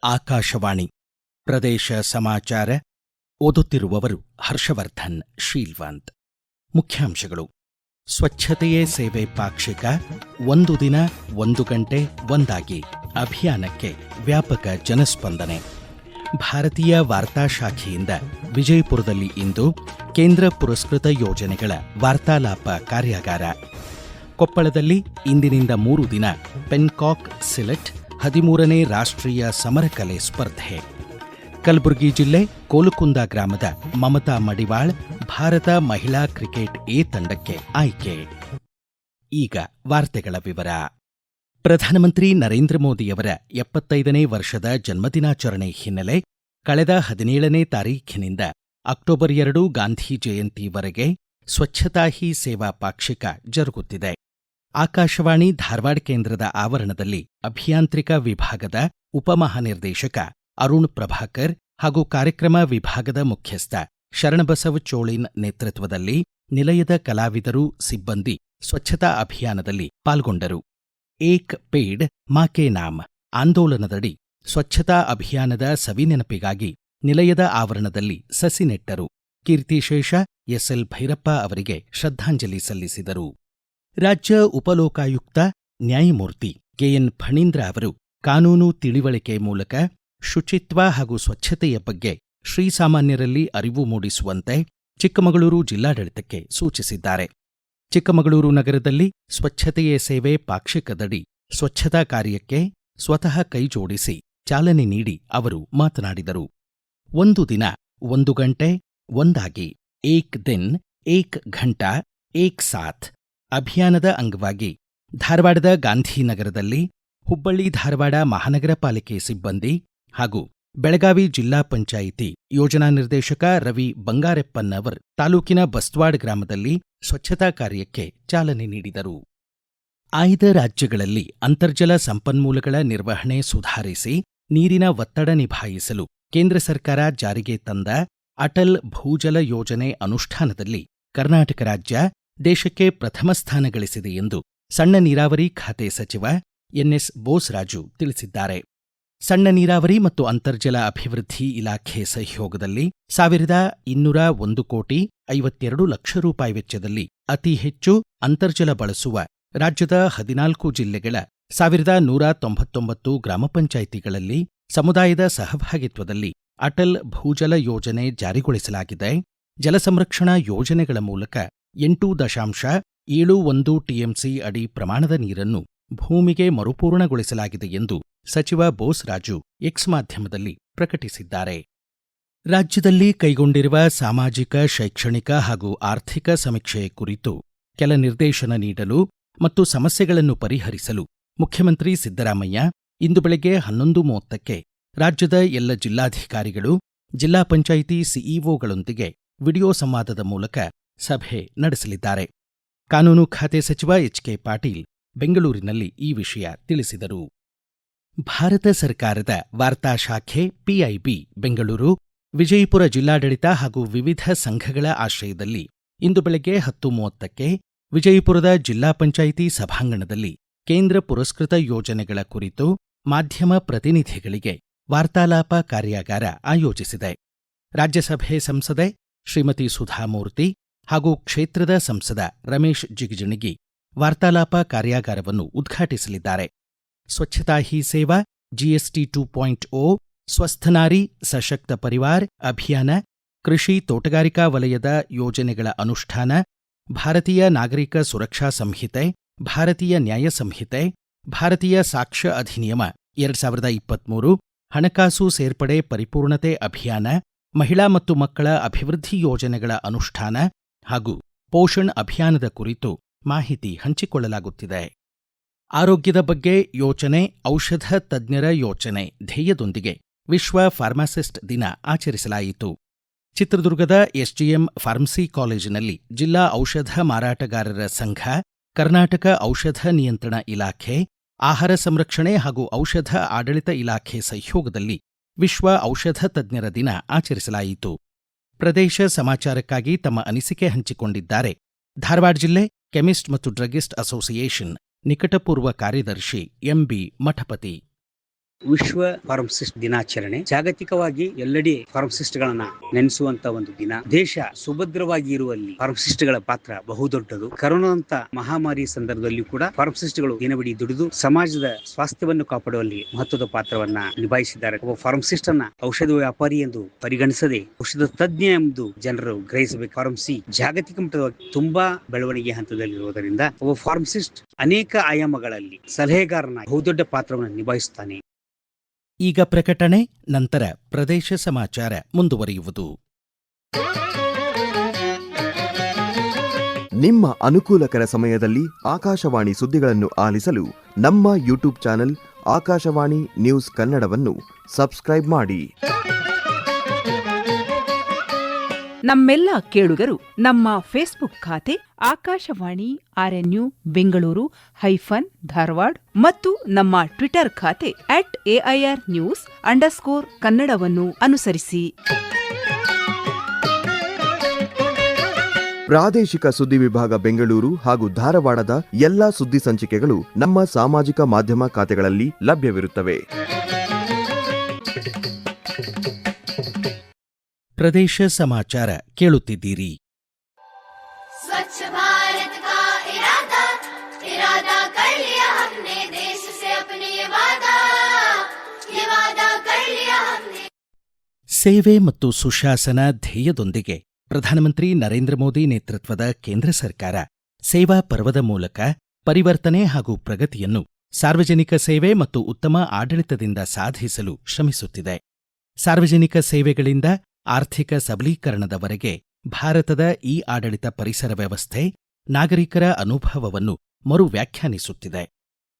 ಆಕಾಶವಾಣಿ ಪ್ರದೇಶ ಸಮಾಚಾರ ಓದುತ್ತಿರುವವರು ಹರ್ಷವರ್ಧನ್ ಶೀಲ್ವಂತ್. ಮುಖ್ಯಾಂಶಗಳು: ಸ್ವಚ್ಛತೆಯೇ ಸೇವೆ ಪಾಕ್ಷಿಕ, ಒಂದು ದಿನ ಒಂದು ಗಂಟೆ ಒಂದಾಗಿ ಅಭಿಯಾನಕ್ಕೆ ವ್ಯಾಪಕ ಜನಸ್ಪಂದನೆ. ಭಾರತೀಯ ವಾರ್ತಾ ಶಾಖೆಯಿಂದ ವಿಜಯಪುರದಲ್ಲಿ ಇಂದು ಕೇಂದ್ರ ಪುರಸ್ಕೃತ ಯೋಜನೆಗಳ ವಾರ್ತಾಲಾಪ ಕಾರ್ಯಾಗಾರ. ಕೊಪ್ಪಳದಲ್ಲಿ ಇಂದಿನಿಂದ 3 ದಿನ ಪೆನ್ಕಾಕ್ ಸಿಲೆಟ್ 13ನೇ ರಾಷ್ಟ್ರೀಯ ಸಮರಕಲೆ ಸ್ಪರ್ಧೆ. ಕಲಬುರಗಿ ಜಿಲ್ಲೆ ಕೋಲಕುಂದ ಗ್ರಾಮದ ಮಮತಾ ಮಡಿವಾಳ್ ಭಾರತ ಮಹಿಳಾ ಕ್ರಿಕೆಟ್ ಎ ತಂಡಕ್ಕೆ ಆಯ್ಕೆ. ಈಗ ವಾರ್ತೆಗಳ ವಿವರ. ಪ್ರಧಾನಮಂತ್ರಿ ನರೇಂದ್ರ ಮೋದಿಯವರ 75ನೇ ವರ್ಷದ ಜನ್ಮದಿನಾಚರಣೆ ಹಿನ್ನೆಲೆ ಕಳೆದ 17ನೇ ತಾರೀಖಿನಿಂದ ಅಕ್ಟೋಬರ್ 2 ಗಾಂಧಿ ಜಯಂತಿವರೆಗೆ ಸ್ವಚ್ಛತಾ ಹಿ ಸೇವಾ ಪಾಕ್ಷಿಕ ಜರುಗುತ್ತಿದೆ. ಆಕಾಶವಾಣಿ ಧಾರವಾಡ ಕೇಂದ್ರದ ಆವರಣದಲ್ಲಿ ಅಭಿಯಾಂತ್ರಿಕ ವಿಭಾಗದ ಉಪಮಹಾನಿರ್ದೇಶಕ ಅರುಣ್ ಪ್ರಭಾಕರ್ ಹಾಗೂ ಕಾರ್ಯಕ್ರಮ ವಿಭಾಗದ ಮುಖ್ಯಸ್ಥ ಶರಣಬಸವ ಚೋಳಿನ್ ನೇತೃತ್ವದಲ್ಲಿ ನಿಲಯದ ಕಲಾವಿದರು, ಸಿಬ್ಬಂದಿ ಸ್ವಚ್ಛತಾ ಅಭಿಯಾನದಲ್ಲಿ ಪಾಲ್ಗೊಂಡರು. ಏಕ್ ಪೇಡ್ ಮಾ ಕೆ ನಾಮ್ ಆಂದೋಲನದಡಿ ಸ್ವಚ್ಛತಾ ಅಭಿಯಾನದ ಸವಿನೆನಪಿಗಾಗಿ ನಿಲಯದ ಆವರಣದಲ್ಲಿ ಸಸಿ ನೆಟ್ಟರು. ಕೀರ್ತಿಶೇಷ ಎಸ್ಎಲ್ ಭೈರಪ್ಪ ಅವರಿಗೆ ಶ್ರದ್ಧಾಂಜಲಿ ಸಲ್ಲಿಸಿದರು. ರಾಜ್ಯ ಉಪಲೋಕಾಯುಕ್ತ ನ್ಯಾಯಮೂರ್ತಿ ಕೆಎನ್ ಫಣೀಂದ್ರ ಅವರು ಕಾನೂನು ತಿಳಿವಳಿಕೆ ಮೂಲಕ ಶುಚಿತ್ವ ಹಾಗೂ ಸ್ವಚ್ಛತೆಯ ಬಗ್ಗೆ ಶ್ರೀಸಾಮಾನ್ಯರಲ್ಲಿ ಅರಿವು ಮೂಡಿಸುವಂತೆ ಚಿಕ್ಕಮಗಳೂರು ಜಿಲ್ಲಾಡಳಿತಕ್ಕೆ ಸೂಚಿಸಿದ್ದಾರೆ. ಚಿಕ್ಕಮಗಳೂರು ನಗರದಲ್ಲಿ ಸ್ವಚ್ಛತೆಯೇ ಸೇವೆ ಪಾಕ್ಷಿಕದಡಿ ಸ್ವಚ್ಛತಾ ಕಾರ್ಯಕ್ಕೆ ಸ್ವತಃ ಕೈಜೋಡಿಸಿ ಚಾಲನೆ ನೀಡಿ ಅವರು ಮಾತನಾಡಿದರು. ಒಂದು ದಿನ ಒಂದು ಗಂಟೆ ಒಂದಾಗಿ ಏಕ್ ದಿನ್ ಏಕ್ ಘಂಟಾ ಏಕ್ ಸಾಥ್ ಅಭಿಯಾನದ ಅಂಗವಾಗಿ ಧಾರವಾಡದ ಗಾಂಧಿನಗರದಲ್ಲಿ ಹುಬ್ಬಳ್ಳಿ ಧಾರವಾಡ ಮಹಾನಗರ ಪಾಲಿಕೆ ಸಿಬ್ಬಂದಿ ಹಾಗೂ ಬೆಳಗಾವಿ ಜಿಲ್ಲಾ ಪಂಚಾಯಿತಿ ಯೋಜನಾ ನಿರ್ದೇಶಕ ರವಿ ಬಂಗಾರೆಪ್ಪನ್ನವರ್ ತಾಲೂಕಿನ ಬಸ್ವಾಡ್ ಗ್ರಾಮದಲ್ಲಿ ಸ್ವಚ್ಛತಾ ಕಾರ್ಯಕ್ಕೆ ಚಾಲನೆ ನೀಡಿದರು. ಆಯ್ದ ರಾಜ್ಯಗಳಲ್ಲಿ ಅಂತರ್ಜಲ ಸಂಪನ್ಮೂಲಗಳ ನಿರ್ವಹಣೆ ಸುಧಾರಿಸಿ ನೀರಿನ ಒತ್ತಡ ನಿಭಾಯಿಸಲು ಕೇಂದ್ರ ಸರ್ಕಾರ ಜಾರಿಗೆ ತಂದ ಅಟಲ್ ಭೂಜಲ ಯೋಜನೆ ಅನುಷ್ಠಾನದಲ್ಲಿ ಕರ್ನಾಟಕ ರಾಜ್ಯ ದೇಶಕ್ಕೆ ಪ್ರಥಮ ಸ್ಥಾನ ಗಳಿಸಿದೆ ಎಂದು ಸಣ್ಣ ನೀರಾವರಿ ಖಾತೆ ಸಚಿವ ಎನ್ಎಸ್ ಬೋಸರಾಜು ತಿಳಿಸಿದ್ದಾರೆ. ಸಣ್ಣ ನೀರಾವರಿ ಮತ್ತು ಅಂತರ್ಜಲ ಅಭಿವೃದ್ಧಿ ಇಲಾಖೆ ಸಹಯೋಗದಲ್ಲಿ 1,201 ಕೋಟಿ 52 ಲಕ್ಷ ರೂಪಾಯಿ ವೆಚ್ಚದಲ್ಲಿ ಅತಿ ಹೆಚ್ಚು ಅಂತರ್ಜಲ ಬಳಸುವ ರಾಜ್ಯದ 14 ಜಿಲ್ಲೆಗಳ 1,199 ಗ್ರಾಮ ಪಂಚಾಯಿತಿಗಳಲ್ಲಿ ಸಮುದಾಯದ ಸಹಭಾಗಿತ್ವದಲ್ಲಿ ಅಟಲ್ ಭೂಜಲ ಯೋಜನೆ ಜಾರಿಗೊಳಿಸಲಾಗಿದೆ. ಜಲ ಸಂರಕ್ಷಣಾ ಯೋಜನೆಗಳ ಮೂಲಕ 8.71 ಟಿಎಂಸಿ ಅಡಿ ಪ್ರಮಾಣದ ನೀರನ್ನು ಭೂಮಿಗೆ ಮರುಪೂರ್ಣಗೊಳಿಸಲಾಗಿದೆ ಎಂದು ಸಚಿವ ಬೋಸರಾಜು ಎಕ್ಸ್ ಮಾಧ್ಯಮದಲ್ಲಿ ಪ್ರಕಟಿಸಿದ್ದಾರೆ. ರಾಜ್ಯದಲ್ಲಿ ಕೈಗೊಂಡಿರುವ ಸಾಮಾಜಿಕ, ಶೈಕ್ಷಣಿಕ ಹಾಗೂ ಆರ್ಥಿಕ ಸಮೀಕ್ಷೆ ಕುರಿತು ಕೆಲ ನಿರ್ದೇಶನ ನೀಡಲು ಮತ್ತು ಸಮಸ್ಯೆಗಳನ್ನು ಪರಿಹರಿಸಲು ಮುಖ್ಯಮಂತ್ರಿ ಸಿದ್ದರಾಮಯ್ಯ ಇಂದು ಬೆಳಗ್ಗೆ 11:30ಕ್ಕೆ ರಾಜ್ಯದ ಎಲ್ಲ ಜಿಲ್ಲಾಧಿಕಾರಿಗಳು, ಜಿಲ್ಲಾ ಪಂಚಾಯಿತಿ ಸಿಇಒಗಳೊಂದಿಗೆ ವಿಡಿಯೋ ಸಂವಾದದ ಮೂಲಕ ಸಭೆ ನಡೆಸಲಿದ್ದಾರೆ. ಕಾನೂನು ಖಾತೆ ಸಚಿವ ಎಚ್.ಕೆ. ಪಾಟೀಲ್ ಬೆಂಗಳೂರಿನಲ್ಲಿ ಈ ವಿಷಯ ತಿಳಿಸಿದರು. ಭಾರತ ಸರ್ಕಾರದ ವಾರ್ತಾ ಶಾಖೆ ಪಿಐಬಿ ಬೆಂಗಳೂರು, ವಿಜಯಪುರ ಜಿಲ್ಲಾಡಳಿತ ಹಾಗೂ ವಿವಿಧ ಸಂಘಗಳ ಆಶ್ರಯದಲ್ಲಿ ಇಂದು ಬೆಳಗ್ಗೆ 10:30ಕ್ಕೆ ವಿಜಯಪುರದ ಜಿಲ್ಲಾ ಪಂಚಾಯಿತಿ ಸಭಾಂಗಣದಲ್ಲಿ ಕೇಂದ್ರ ಪುರಸ್ಕೃತ ಯೋಜನೆಗಳ ಕುರಿತು ಮಾಧ್ಯಮ ಪ್ರತಿನಿಧಿಗಳಿಗೆ ವಾರ್ತಾಲಾಪ ಕಾರ್ಯಾಗಾರ ಆಯೋಜಿಸಿದೆ. ರಾಜ್ಯಸಭೆ ಸಂಸದೆ ಶ್ರೀಮತಿ ಸುಧಾಮೂರ್ತಿ ಹಾಗೂ ಕ್ಷೇತ್ರದ ಸಂಸದ ರಮೇಶ್ ಜಿಗಜಿಣಗಿ ವಾರ್ತಾಲಾಪ ಕಾರ್ಯಾಗಾರವನ್ನು ಉದ್ಘಾಟಿಸಲಿದ್ದಾರೆ. ಸ್ವಚ್ಛತಾ ಹಿ ಸೇವಾ, ಜಿಎಸ್ಟಿ 2.0, ಸ್ವಸ್ಥ ನಾರಿ ಸಶಕ್ತ ಪರಿವಾರ್ ಅಭಿಯಾನ, ಕೃಷಿ ತೋಟಗಾರಿಕಾ ವಲಯದ ಯೋಜನೆಗಳ ಅನುಷ್ಠಾನ, ಭಾರತೀಯ ನಾಗರಿಕ ಸುರಕ್ಷಾ ಸಂಹಿತೆ, ಭಾರತೀಯ ನ್ಯಾಯ ಸಂಹಿತೆ, ಭಾರತೀಯ ಸಾಕ್ಷ್ಯ ಅಧಿನಿಯಮ 2023, ಹಣಕಾಸು ಸೇರ್ಪಡೆ ಪರಿಪೂರ್ಣತೆ ಅಭಿಯಾನ, ಮಹಿಳಾ ಮತ್ತು ಮಕ್ಕಳ ಅಭಿವೃದ್ಧಿ ಯೋಜನೆಗಳ ಅನುಷ್ಠಾನ ಹಾಗೂ ಪೋಷಣ್ ಅಭಿಯಾನದ ಕುರಿತು ಮಾಹಿತಿ ಹಂಚಿಕೊಳ್ಳಲಾಗುತ್ತಿದೆ. ಆರೋಗ್ಯದ ಬಗ್ಗೆ ಯೋಚನೆ, ಔಷಧ ತಜ್ಞರ ಯೋಚನೆ ಧ್ಯೇಯದೊಂದಿಗೆ ವಿಶ್ವ ಫಾರ್ಮಾಸಿಸ್ಟ್ ದಿನ ಆಚರಿಸಲಾಯಿತು. ಚಿತ್ರದುರ್ಗದ ಎಸ್ಡಿಎಂ ಫಾರ್ಮಸಿ ಕಾಲೇಜಿನಲ್ಲಿ ಜಿಲ್ಲಾ ಔಷಧ ಮಾರಾಟಗಾರರ ಸಂಘ, ಕರ್ನಾಟಕ ಔಷಧ ನಿಯಂತ್ರಣ ಇಲಾಖೆ, ಆಹಾರ ಸಂರಕ್ಷಣೆ ಹಾಗೂ ಔಷಧ ಆಡಳಿತ ಇಲಾಖೆ ಸಹಯೋಗದಲ್ಲಿ ವಿಶ್ವ ಔಷಧ ತಜ್ಞರ ದಿನ ಆಚರಿಸಲಾಯಿತು. ಪ್ರದೇಶ ಸಮಾಚಾರಕ್ಕಾಗಿ ತಮ್ಮ ಅನಿಸಿಕೆ ಹಂಚಿಕೊಂಡಿದ್ದಾರೆ ಧಾರವಾಡ ಜಿಲ್ಲೆ ಕೆಮಿಸ್ಟ್ ಮತ್ತು ಡ್ರಗ್ಗಿಸ್ಟ್ ಅಸೋಸಿಯೇಷನ್ ನಿಕಟಪೂರ್ವ ಕಾರ್ಯದರ್ಶಿ ಎಂಬಿ ಮಠಪತಿ. ವಿಶ್ವ ಫಾರ್ಮಸಿಸ್ಟ್ ದಿನಾಚರಣೆ ಜಾಗತಿಕವಾಗಿ ಎಲ್ಲೆಡೆ ಫಾರ್ಮಸಿಸ್ಟ್ಗಳನ್ನ ನೆನೆಸುವಂತ ಒಂದು ದಿನ. ದೇಶ ಸುಭದ್ರವಾಗಿ ಇರುವಲ್ಲಿ ಫಾರ್ಮಸಿಸ್ಟ್ಗಳ ಪಾತ್ರ ಬಹುದೊಡ್ಡದು. ಕರೋನಾದಂತ ಮಹಾಮಾರಿ ಸಂದರ್ಭದಲ್ಲಿ ಕೂಡ ಫಾರ್ಮಸಿಸ್ಟ್ಗಳು ದಿನವಿಡೀ ದುಡಿದು ಸಮಾಜದ ಸ್ವಾಸ್ಥ್ಯವನ್ನು ಕಾಪಾಡುವಲ್ಲಿ ಮಹತ್ವದ ಪಾತ್ರವನ್ನ ನಿಭಾಯಿಸಿದ್ದಾರೆ. ಒಬ್ಬ ಫಾರ್ಮಸಿಸ್ಟ್ ಅನ್ನ ಔಷಧ ವ್ಯಾಪಾರಿ ಎಂದು ಪರಿಗಣಿಸದೆ ಔಷಧ ತಜ್ಞ ಎಂದು ಜನರು ಗ್ರಹಿಸಬೇಕು. ಫಾರ್ಮಸಿ ಜಾಗತಿಕ ಮಟ್ಟದಲ್ಲಿ ತುಂಬಾ ಬೆಳವಣಿಗೆ ಹಂತದಲ್ಲಿರುವುದರಿಂದ ಒಬ್ಬ ಫಾರ್ಮಸಿಸ್ಟ್ ಅನೇಕ ಆಯಾಮಗಳಲ್ಲಿ ಸಲಹೆಗಾರನ ಬಹುದೊಡ್ಡ ಪಾತ್ರವನ್ನು ನಿಭಾಯಿಸುತ್ತಾನೆ. ಈಗ ಪ್ರಕಟಣೆ, ನಂತರ ಪ್ರದೇಶ ಸಮಾಚಾರ ಮುಂದುವರಿಯುವುದು. ನಿಮ್ಮ ಅನುಕೂಲಕರ ಸಮಯದಲ್ಲಿ ಆಕಾಶವಾಣಿ ಸುದ್ದಿಗಳನ್ನು ಆಲಿಸಲು ನಮ್ಮ ಯೂಟ್ಯೂಬ್ ಚಾನೆಲ್ ಆಕಾಶವಾಣಿ ನ್ಯೂಸ್ ಕನ್ನಡವನ್ನು ಸಬ್ಸ್ಕ್ರೈಬ್ ಮಾಡಿ. ನಮ್ಮೆಲ್ಲ ಕೇಳುಗರು ನಮ್ಮ ಫೇಸ್ಬುಕ್ ಖಾತೆ ಆಕಾಶವಾಣಿ ಆರ್ಎನ್ಯು ಬೆಂಗಳೂರು ಧಾರವಾಡ ಮತ್ತು ನಮ್ಮ ಟ್ವಿಟರ್ ಖಾತೆ @AIR News_ ಕನ್ನಡವನ್ನು ಅನುಸರಿಸಿ. ಪ್ರಾದೇಶಿಕ ಸುದ್ದಿ ವಿಭಾಗ ಬೆಂಗಳೂರು ಹಾಗೂ ಧಾರವಾಡದ ಎಲ್ಲಾ ಸುದ್ದಿ ಸಂಚಿಕೆಗಳು ನಮ್ಮ ಸಾಮಾಜಿಕ ಮಾಧ್ಯಮ ಖಾತೆಗಳಲ್ಲಿ ಲಭ್ಯವಿರುತ್ತವೆ. ಪ್ರದೇಶ ಸಮಾಚಾರ ಕೇಳುತ್ತಿದ್ದೀರಿ. ಸ್ವಚ್ಛ ಭಾರತ್ ಕಾ ಇರಾದಾ ಇರಾದಾ ಕರ್ ಲಿಯಾ ಹಮ್ನೆ ದೇಶ ಸೆ ಅಪ್ನೆ ಯೆ ವಾದಾ ಕರ್ ಲಿಯಾ ಹಮ್ನೆ. ಸೇವೆ ಮತ್ತು ಸುಶಾಸನ ಧ್ಯೇಯದೊಂದಿಗೆ ಪ್ರಧಾನಮಂತ್ರಿ ನರೇಂದ್ರ ಮೋದಿ ನೇತೃತ್ವದ ಕೇಂದ್ರ ಸರ್ಕಾರ ಸೇವಾ ಪರ್ವದ ಮೂಲಕ ಪರಿವರ್ತನೆ ಹಾಗೂ ಪ್ರಗತಿಯನ್ನು ಸಾರ್ವಜನಿಕ ಸೇವೆ ಮತ್ತು ಉತ್ತಮ ಆಡಳಿತದಿಂದ ಸಾಧಿಸಲು ಶ್ರಮಿಸುತ್ತಿದೆ. ಸಾರ್ವಜನಿಕ ಸೇವೆಗಳಿಂದ ಆರ್ಥಿಕ ಸಬಲೀಕರಣದವರೆಗೆ ಭಾರತದ ಈ ಆಡಳಿತ ಪರಿಸರ ವ್ಯವಸ್ಥೆ ನಾಗರಿಕರ ಅನುಭವವನ್ನು ಮರು ವ್ಯಾಖ್ಯಾನಿಸುತ್ತಿದೆ.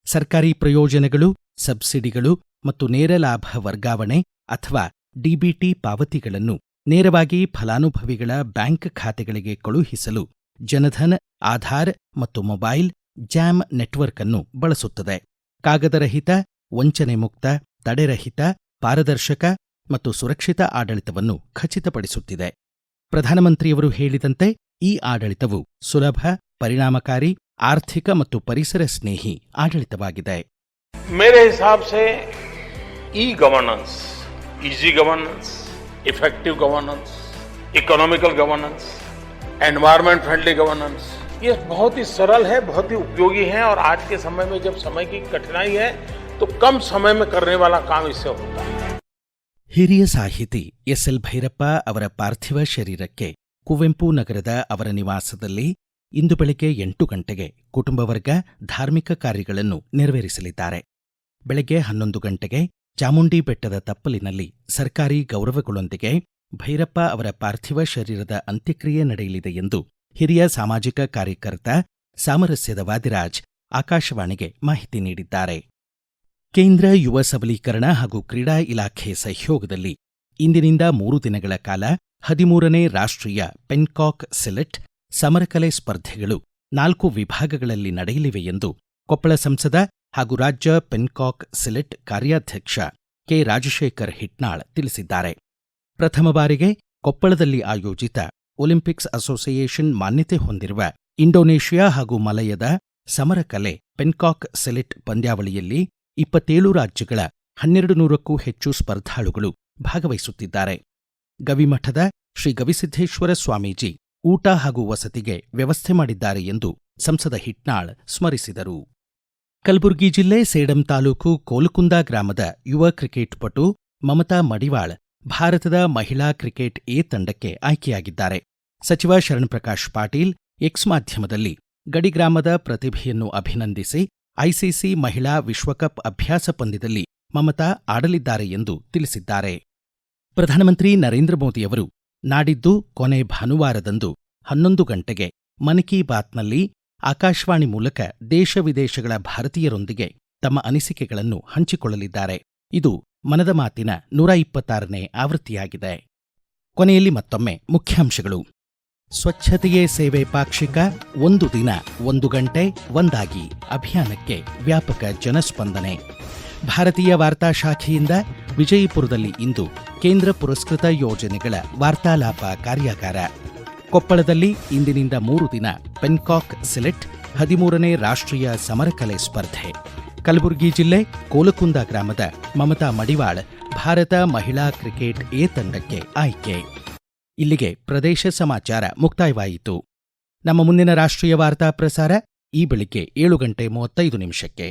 ಸರ್ಕಾರಿ ಪ್ರಯೋಜನಗಳು, ಸಬ್ಸಿಡಿಗಳು ಮತ್ತು ನೇರ ಲಾಭ ವರ್ಗಾವಣೆ ಅಥವಾ ಡಿಬಿಟಿ ಪಾವತಿಗಳನ್ನು ನೇರವಾಗಿ ಫಲಾನುಭವಿಗಳ ಬ್ಯಾಂಕ್ ಖಾತೆಗಳಿಗೆ ಕಳುಹಿಸಲು ಜನಧನ್, ಆಧಾರ್ ಮತ್ತು ಮೊಬೈಲ್ ಜಾಮ್ ನೆಟ್ವರ್ಕ್ ಅನ್ನು ಬಳಸುತ್ತದೆ. ಕಾಗದರಹಿತ, ವಂಚನೆ ಮುಕ್ತ, ತಡೆರಹಿತ, ಪಾರದರ್ಶಕ ಮತ್ತು ಸುರಕ್ಷಿತ ಆಡಳಿತವನ್ನು ಖಚಿತಪಡಿಸುತ್ತಿದೆ. ಪ್ರಧಾನಮಂತ್ರಿಯವರು ಹೇಳಿದಂತೆ ಈ ಆಡಳಿತವು ಸುಲಭ, ಪರಿಣಾಮಕಾರಿ, ಆರ್ಥಿಕ ಮತ್ತು ಪರಿಸರ ಸ್ನೇಹಿ ಆಡಳಿತವಾಗಿದೆ. मेरे हिसाब से e governance, easy governance, effective governance, economical governance, environment friendly governance, ये बहुत ही सरल है, बहुत ही उपयोगी है और आज के समय में जब समय की कठिनाई है तो कम समय में करने वाला काम इससे होता है. ಹಿರಿಯ ಸಾಹಿತಿ SL ಭೈರಪ್ಪ ಅವರ ಪಾರ್ಥಿವ ಶರೀರಕ್ಕೆ ಕುವೆಂಪು ನಗರದ ಅವರ ನಿವಾಸದಲ್ಲಿ ಇಂದು ಬೆಳಗ್ಗೆ 8 ಗಂಟೆಗೆ ಕುಟುಂಬ ವರ್ಗ ಧಾರ್ಮಿಕ ಕಾರ್ಯಗಳನ್ನು ನೆರವೇರಿಸಲಿದ್ದಾರೆ. ಬೆಳಗ್ಗೆ 11 ಗಂಟೆಗೆ ಚಾಮುಂಡಿ ಬೆಟ್ಟದ ತಪ್ಪಲಿನಲ್ಲಿ ಸರ್ಕಾರಿ ಗೌರವಗಳೊಂದಿಗೆ ಭೈರಪ್ಪ ಅವರ ಪಾರ್ಥಿವ ಶರೀರದ ಅಂತ್ಯಕ್ರಿಯೆ ನಡೆಯಲಿದೆ ಎಂದು ಹಿರಿಯ ಸಾಮಾಜಿಕ ಕಾರ್ಯಕರ್ತ ಸಾಮರಸ್ಯದ ವಾದಿರಾಜ್ ಆಕಾಶವಾಣಿಗೆ ಮಾಹಿತಿ ನೀಡಿದ್ದಾರೆ. ಕೇಂದ್ರ ಯುವ ಸಬಲೀಕರಣ ಹಾಗೂ ಕ್ರೀಡಾ ಇಲಾಖೆ ಸಹಯೋಗದಲ್ಲಿ ಇಂದಿನಿಂದ 3 ದಿನಗಳ ಕಾಲ 13ನೇ ರಾಷ್ಟ್ರೀಯ ಪೆನ್ಕಾಕ್ ಸಿಲೆಟ್ ಸಮರಕಲೆ ಸ್ಪರ್ಧೆಗಳು 4 ವಿಭಾಗಗಳಲ್ಲಿ ನಡೆಯಲಿವೆ ಎಂದು ಕೊಪ್ಪಳ ಸಂಸದ ಹಾಗೂ ರಾಜ್ಯ ಪೆನ್ಕಾಕ್ ಸಿಲೆಟ್ ಕಾರ್ಯಾಧ್ಯಕ್ಷ ಕೆ. ರಾಜಶೇಖರ್ ಹಿಟ್ನಾಳ್ ತಿಳಿಸಿದ್ದಾರೆ. ಪ್ರಥಮ ಬಾರಿಗೆ ಕೊಪ್ಪಳದಲ್ಲಿ ಆಯೋಜಿತ ಒಲಿಂಪಿಕ್ಸ್ ಅಸೋಸಿಯೇಷನ್ ಮಾನ್ಯತೆ ಹೊಂದಿರುವ ಇಂಡೋನೇಷ್ಯಾ ಹಾಗೂ ಮಲಯದ ಸಮರಕಲೆ ಪೆನ್ಕಾಕ್ ಸಿಲೆಟ್ ಪಂದ್ಯಾವಳಿಯಲ್ಲಿ 27 ರಾಜ್ಯಗಳ 1200ಕ್ಕೂ ಹೆಚ್ಚು ಸ್ಪರ್ಧಾಳುಗಳು ಭಾಗವಹಿಸುತ್ತಿದ್ದಾರೆ. ಗವಿಮಠದ ಶ್ರೀ ಗವಿಸಿದ್ದೇಶ್ವರ ಸ್ವಾಮೀಜಿ ಊಟ ಹಾಗೂ ವಸತಿಗೆ ವ್ಯವಸ್ಥೆ ಮಾಡಿದ್ದಾರೆ ಎಂದು ಸಂಸದ ಹಿಟ್ನಾಳ್ ಸ್ಮರಿಸಿದರು. ಕಲಬುರಗಿ ಜಿಲ್ಲೆ ಸೇಡಂ ತಾಲೂಕು ಕೋಲಕುಂದ ಗ್ರಾಮದ ಯುವ ಕ್ರಿಕೆಟ್ ಪಟು ಮಮತಾ ಮಡಿವಾಳ್ ಭಾರತದ ಮಹಿಳಾ ಕ್ರಿಕೆಟ್ ಎ ತಂಡಕ್ಕೆ ಆಯ್ಕೆಯಾಗಿದ್ದಾರೆ. ಸಚಿವ ಶರಣ್ಪ್ರಕಾಶ್ ಪಾಟೀಲ್ ಎಕ್ಸ್ ಮಾಧ್ಯಮದಲ್ಲಿ ಗಡಿಗ್ರಾಮದ ಪ್ರತಿಭೆಯನ್ನು ಅಭಿನಂದಿಸಿ ಐಸಿಸಿ ಮಹಿಳಾ ವಿಶ್ವಕಪ್ ಅಭ್ಯಾಸ ಪಂದ್ಯದಲ್ಲಿ ಮಮತಾ ಆಡಲಿದ್ದಾರೆ ಎಂದು ತಿಳಿಸಿದ್ದಾರೆ. ಪ್ರಧಾನಮಂತ್ರಿ ನರೇಂದ್ರ ಮೋದಿಯವರು ನಾಡಿದ್ದು ಕೊನೆ ಭಾನುವಾರದಂದು 11 ಗಂಟೆಗೆ ಮನ್ ಕಿ ಬಾತ್ನಲ್ಲಿ ಆಕಾಶವಾಣಿ ಮೂಲಕ ದೇಶ ವಿದೇಶಗಳ ಭಾರತೀಯರೊಂದಿಗೆ ತಮ್ಮ ಅನಿಸಿಕೆಗಳನ್ನು ಹಂಚಿಕೊಳ್ಳಲಿದ್ದಾರೆ. ಇದು ಮನದ ಮಾತಿನ 126ನೇ ಆವೃತ್ತಿಯಾಗಿದೆ. ಕೊನೆಯಲ್ಲಿ ಮತ್ತೊಮ್ಮೆ ಮುಖ್ಯಾಂಶಗಳು. ಸ್ವಚ್ಛತೆಯೇ ಸೇವೆ ಪಾಕ್ಷಿಕ, 1 ದಿನ 1 ಗಂಟೆ ಒಂದಾಗಿ ಅಭಿಯಾನಕ್ಕೆ ವ್ಯಾಪಕ ಜನಸ್ಪಂದನೆ. ಭಾರತೀಯ ವಾರ್ತಾ ಶಾಖೆಯಿಂದ ವಿಜಯಪುರದಲ್ಲಿ ಇಂದು ಕೇಂದ್ರ ಪುರಸ್ಕೃತ ಯೋಜನೆಗಳ ವಾರ್ತಾಲಾಪ ಕಾರ್ಯಾಗಾರ. ಕೊಪ್ಪಳದಲ್ಲಿ ಇಂದಿನಿಂದ 3 ದಿನ ಪೆನ್ಕಾಕ್ ಸಿಲೆಟ್ 13ನೇ ರಾಷ್ಟ್ರೀಯ ಸಮರಕಲೆ ಸ್ಪರ್ಧೆ. ಕಲಬುರಗಿ ಜಿಲ್ಲೆ ಕೋಲಕುಂದ ಗ್ರಾಮದ ಮಮತಾ ಮಡಿವಾಳ್ ಭಾರತ ಮಹಿಳಾ ಕ್ರಿಕೆಟ್ ಎ ತಂಡಕ್ಕೆ ಆಯ್ಕೆ. ಇಲ್ಲಿಗೆ ಪ್ರದೇಶ ಸಮಾಚಾರ ಮುಕ್ತಾಯವಾಯಿತು. ನಮ್ಮ ಮುಂದಿನ ರಾಷ್ಟ್ರೀಯ ವಾರ್ತಾ ಪ್ರಸಾರ ಈ ಬೆಳಿಗ್ಗೆ 7:35 ನಿಮಿಷಕ್ಕೆ.